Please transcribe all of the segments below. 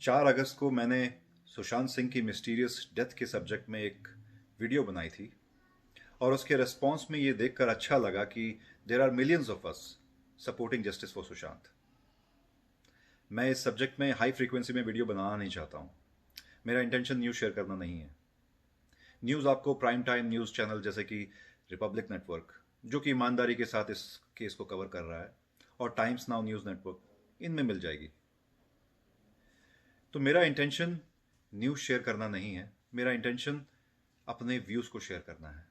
4 अगस्त को मैंने सुशांत सिंह की मिस्टीरियस डेथ के सब्जेक्ट में एक वीडियो बनाई थी और उसके रिस्पॉन्स में ये देखकर अच्छा लगा कि there are millions of us supporting justice for Sushant. मैं इस सब्जेक्ट में हाई फ्रीक्वेंसी में वीडियो बनाना नहीं चाहता हूँ। मेरा इंटेंशन न्यूज़ शेयर करना नहीं है। न्यूज़ आपको प्राइम टाइम न्यूज़ चैनल जैसे कि रिपब्लिक नेटवर्क, जो कि ईमानदारी के साथ इस केस को कवर कर रहा है, और टाइम्स नाउ न्यूज़ नेटवर्क, इनमें मिल जाएगी। तो मेरा इंटेंशन न्यूज़ शेयर करना नहीं है, मेरा इंटेंशन अपने व्यूज़ को शेयर करना है।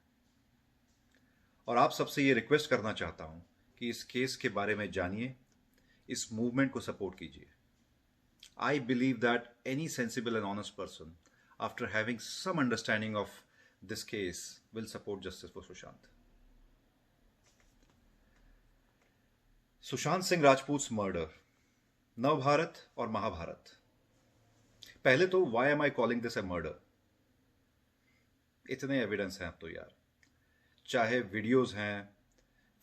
और आप सबसे ये रिक्वेस्ट करना चाहता हूं कि इस केस के बारे में जानिए, इस मूवमेंट को सपोर्ट कीजिए। I believe that any sensible and honest person after having some understanding of this case will support justice for Sushant. Sushant Singh Rajput murder, Navbharat और महाभारत। पहले तो why am I calling this a murder? इतने एविडेंस हैं अब तो यार, चाहे वीडियोस हैं,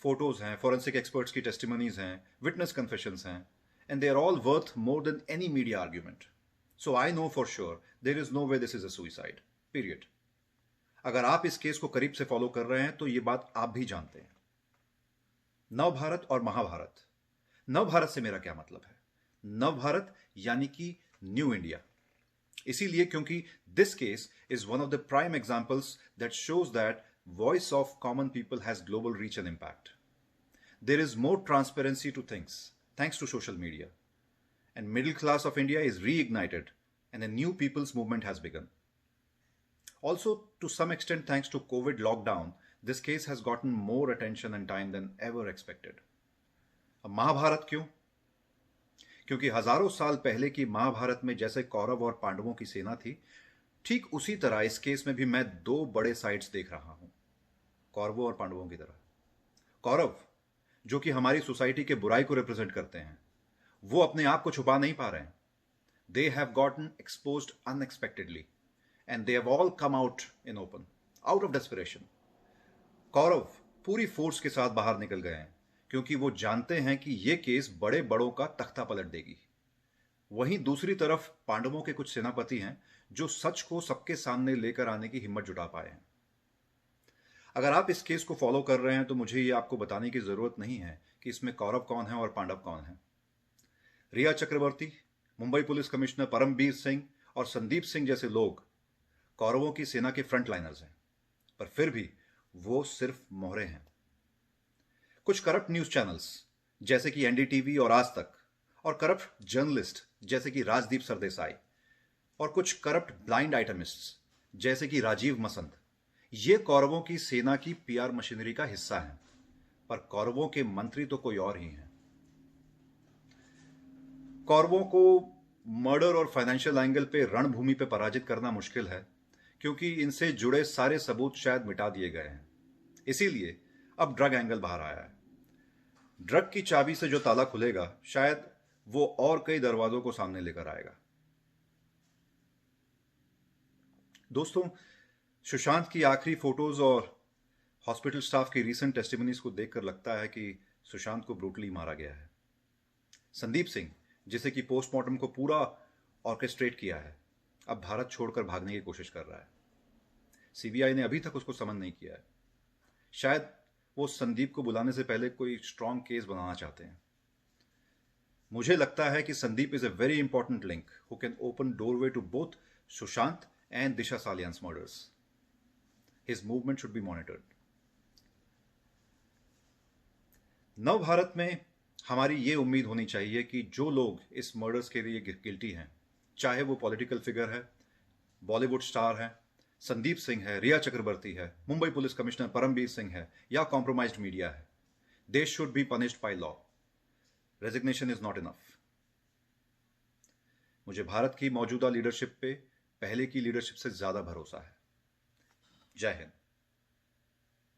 फोटोज हैं, फॉरेंसिक एक्सपर्ट्स की टेस्टिमनीज हैं, विटनेस कन्फेशंस हैं, and they are all worth more than any media argument. So I know for sure there is no way this is a suicide, period. अगर आप इस case को करीब से फॉलो कर रहे हैं तो ये बात आप भी जानते हैं। नवभारत और महाभारत। नवभारत से मेरा क्या मतलब है? नवभारत यानी कि न्यू इंडिया। इसीलिए क्योंकि this case is one of the prime examples that shows that voice of common people has global reach and impact. There is more transparency to things thanks to social media, and middle class of India is reignited and a new people's movement has begun. Also, to some extent thanks to COVID lockdown, this case has gotten more attention and time than ever expected. अब महाभारत क्यों? क्योंकि हजारों साल पहले की महाभारत में जैसे कौरव और पांडवों की सेना थी, ठीक उसी तरह इस केस में भी मैं दो बड़े साइड्स देख रहा हूं, कौरवों और पांडवों की तरह। कौरव, जो कि हमारी सोसाइटी के बुराई को रिप्रेजेंट करते हैं, वो अपने आप को छुपा नहीं पा रहे हैं। They have gotten exposed unexpectedly and they have all come out in open, out of desperation. Kaurav पूरी फोर्स के साथ बाहर निकल गए हैं क्योंकि वो जानते हैं कि ये केस बड़े बड़ों का तख्ता पलट देगी। वहीं दूसरी तरफ पांडवों के कुछ सेनापति हैं जो सच को सबके सामने लेकर आने की हिम्मत जुटा पाए हैं। अगर आप इस केस को फॉलो कर रहे हैं तो मुझे ये आपको बताने की जरूरत नहीं है कि इसमें कौरव कौन है और पांडव कौन है। रिया चक्रवर्ती, मुंबई पुलिस कमिश्नर परमबीर सिंह और संदीप सिंह जैसे लोग कौरवों की सेना के फ्रंट लाइनर्स हैं, पर फिर भी वो सिर्फ मोहरे हैं। कुछ करप्ट न्यूज चैनल्स जैसे कि एनडीटीवी और आज तक, और करप्ट जर्नलिस्ट जैसे कि राजदीप सरदेसाई, और कुछ करप्ट ब्लाइंड आइटमिस्ट्स जैसे कि राजीव मसंद, ये कौरवों की सेना की पीआर मशीनरी का हिस्सा हैं, पर कौरवों के मंत्री तो कोई और ही हैं। कौरवों को मर्डर और फाइनेंशियल एंगल पे रणभूमि पे पराजित करना मुश्किल है क्योंकि इनसे जुड़े सारे सबूत शायद मिटा दिए गए हैं। इसीलिए अब ड्रग एंगल बाहर आया है। ड्रग की चाबी से जो ताला खुलेगा, शायद वो और कई दरवाजों को सामने लेकर आएगा। दोस्तों, सुशांत की आखिरी फोटोज और हॉस्पिटल स्टाफ की रीसेंट टेस्टिमनीज को देखकर लगता है कि सुशांत को ब्रूटली मारा गया है। संदीप सिंह, जिसे कि पोस्टमार्टम को पूरा ऑर्केस्ट्रेट किया है, अब भारत छोड़कर भागने की कोशिश कर रहा है। सीबीआई ने अभी तक उसको समन नहीं किया है। शायद वो संदीप को बुलाने से पहले कोई स्ट्रांग केस बनाना चाहते हैं। मुझे लगता है कि Sandeep is a very important link who can open doorway to both Sushant and Disha Salian's murders. His movement should be monitored. नव भारत में हमारी ये उम्मीद होनी चाहिए कि जो लोग इस मर्डर्स के लिए गिल्टी हैं, चाहे वो पॉलिटिकल फिगर है, बॉलीवुड स्टार है, संदीप सिंह है, रिया चक्रवर्ती है, मुंबई पुलिस कमिश्नर परमबीर सिंह है, या कॉम्प्रोमाइज्ड मीडिया है, they should be punished by law. Resignation is not enough. मुझे भारत की मौजूदा लीडरशिप पे पहले की लीडरशिप से ज्यादा भरोसा है। जय हिंद।